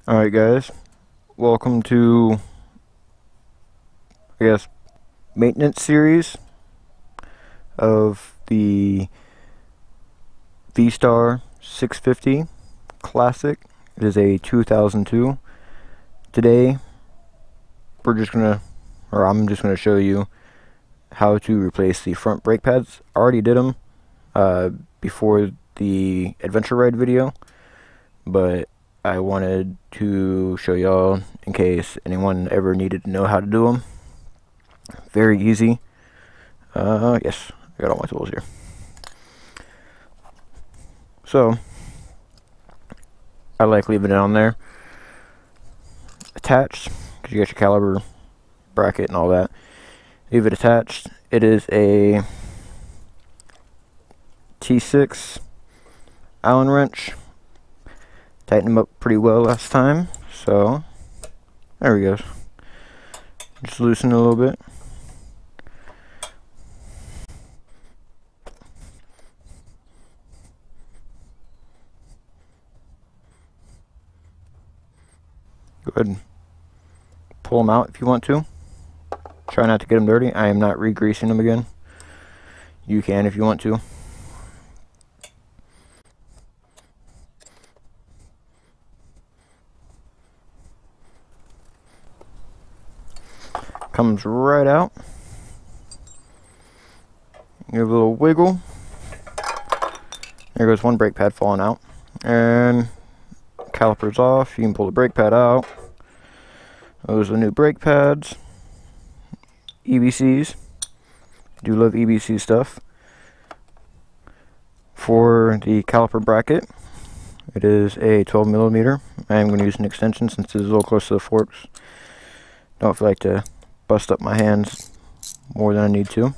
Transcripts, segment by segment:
Alright guys, welcome to, I guess, maintenance series of the V-Star 650 Classic. It is a 2002. Today, I'm just gonna show you how to replace the front brake pads. I already did them before the adventure ride video, but I wanted to show y'all in case anyone ever needed to know how to do them. Very easy. Yes, I got all my tools here. So, I like leaving it on there attached, because you got your caliper bracket and all that. Leave it attached. It is a T6 Allen wrench. Tightened them up pretty well last time, so there we go. Just loosen it a little bit. Go ahead and pull them out if you want to. Try not to get them dirty. I am not re-greasing them again. You can if you want to. Comes right out. Give a little wiggle. There goes one brake pad falling out. And caliper's off. You can pull the brake pad out. Those are new brake pads. EBCs. Do love EBC stuff. For the caliper bracket, it is a 12mm. I am going to use an extension since it is a little close to the forks. Don't feel like to bust up my hands more than I need to.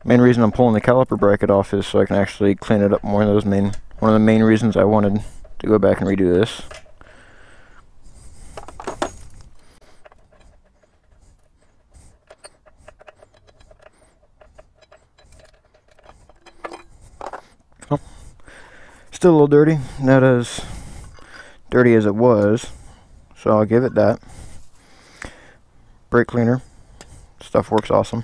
Main reason I'm pulling the caliper bracket off is so I can actually clean it up more. One of the main reasons I wanted to go back and redo this. Oh, still a little dirty, not as dirty as it was, so I'll give it that. Brake cleaner, stuff works awesome.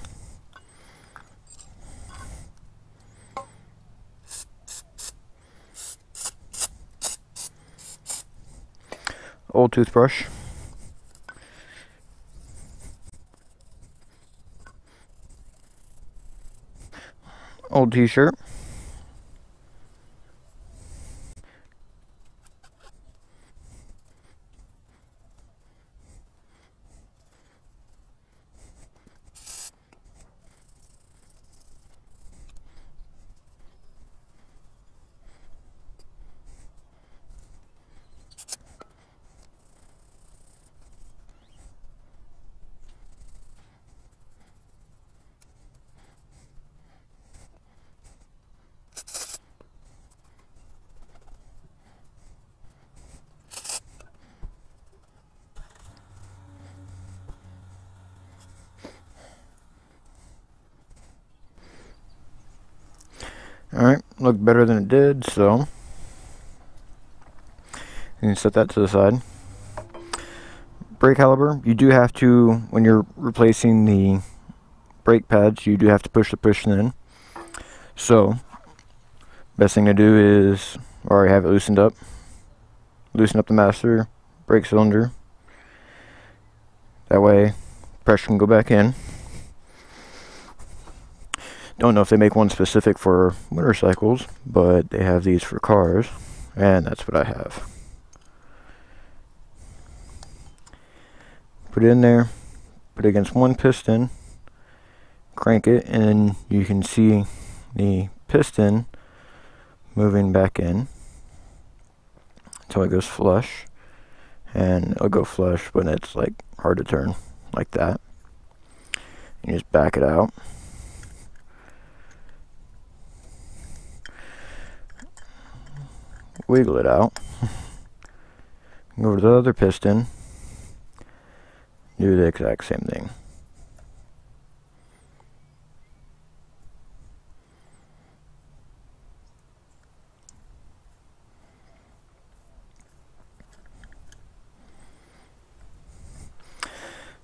Old toothbrush. Old t-shirt. Alright, looked better than it did, so you can set that to the side. Brake caliper, you do have to, when you're replacing the brake pads, you do have to push the piston in. So, best thing to do is already have it loosened up. Loosen up the master brake cylinder. That way, pressure can go back in. Don't know if they make one specific for motorcycles, but they have these for cars, and that's what I have. Put it in there, put it against one piston, crank it, and you can see the piston moving back in until it goes flush. And it'll go flush when it's like hard to turn, like that. You just back it out. Wiggle it out. Go to the other piston. Do the exact same thing.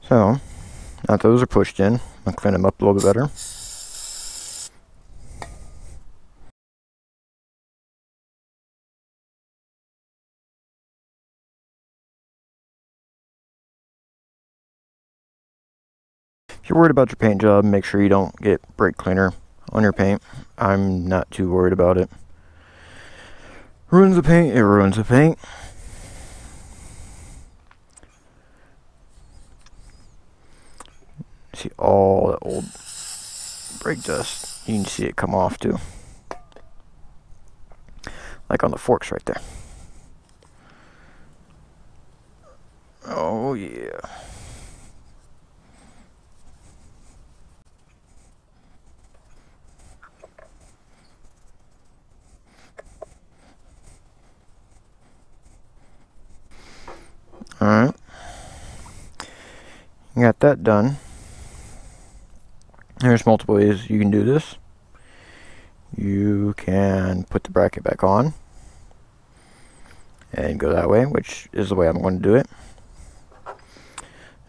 So, now those are pushed in, I'll clean them up a little bit better. If you're worried about your paint job, make sure you don't get brake cleaner on your paint. I'm not too worried about it. Ruins the paint, it ruins the paint. See all the old brake dust. You can see it come off too. Like on the forks right there. Oh yeah. Alright. You got that done. There's multiple ways you can do this. You can put the bracket back on and go that way, which is the way I'm going to do it.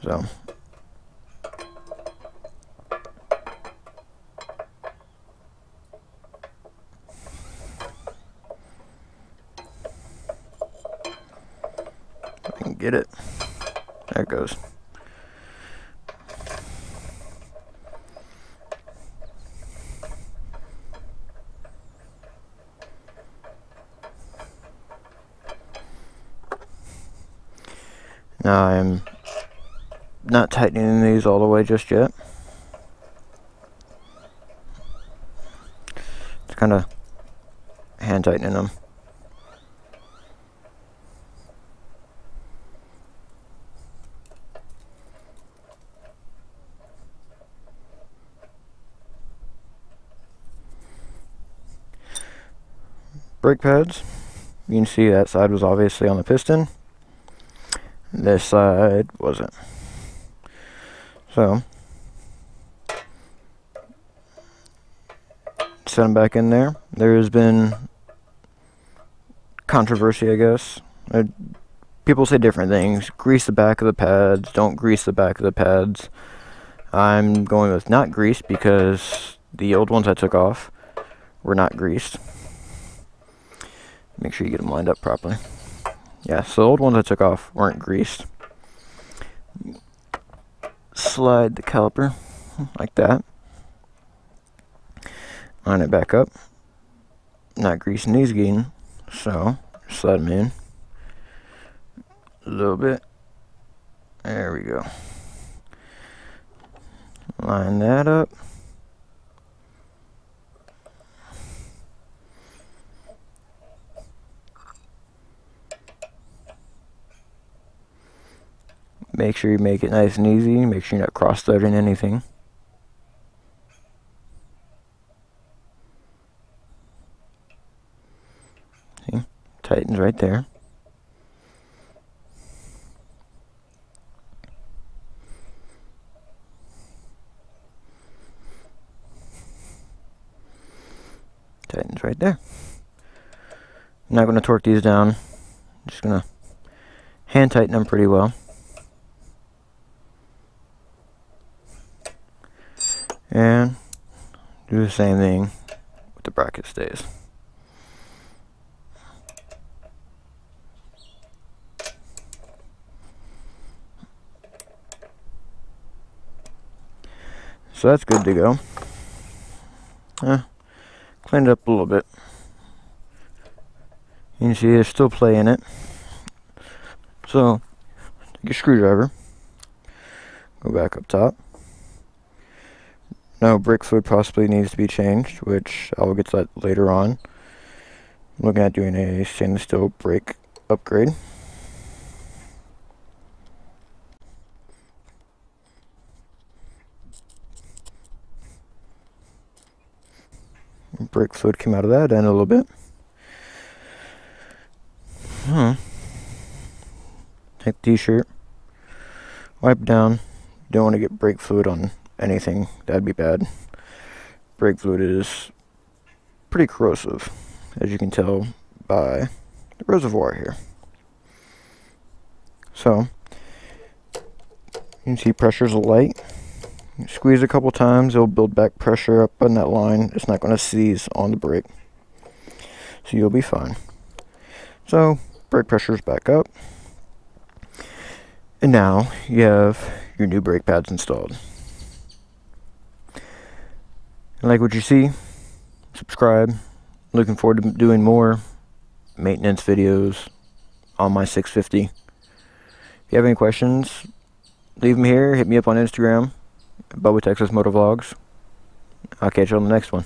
So I can get it. There it goes. Now I'm not tightening these all the way just yet. Just kind of hand tightening them. Brake pads. You can see that side was obviously on the piston. This side wasn't. So set them back in there. There has been controversy, I guess. People say different things. Grease the back of the pads. Don't grease the back of the pads. I'm going with not greased because the old ones I took off were not greased. Make sure you get them lined up properly. Yeah, so the old ones I took off weren't greased. Slide the caliper like that. Line it back up. Not greasing these again, so slide them in a little bit. There we go. Line that up. Make sure you make it nice and easy. Make sure you're not cross-threading anything. See? Tightens right there. Tightens right there. I'm not going to torque these down. I'm just going to hand tighten them pretty well. And do the same thing with the bracket stays. So that's good to go. Cleaned it up a little bit. You can see there's still play in it. So take a screwdriver. Go back up top. Now brake fluid possibly needs to be changed, which I will get to that later on. I'm looking at doing a stainless steel brake upgrade. Brake fluid came out of that end a little bit. Take the t-shirt, wipe it down. Don't want to get brake fluid on anything. That'd be bad. Brake fluid is pretty corrosive, as you can tell by the reservoir here. So You can see pressure's light. You squeeze a couple times, it'll build back pressure up on that line. It's not going to seize on the brake. So you'll be fine. So, brake pressure's back up. And now you have your new brake pads installed. Like what you see, subscribe. Looking forward to doing more maintenance videos on my 650. If you have any questions, leave them here. Hit me up on Instagram, bubbatx motovlogs. I'll catch you on the next one.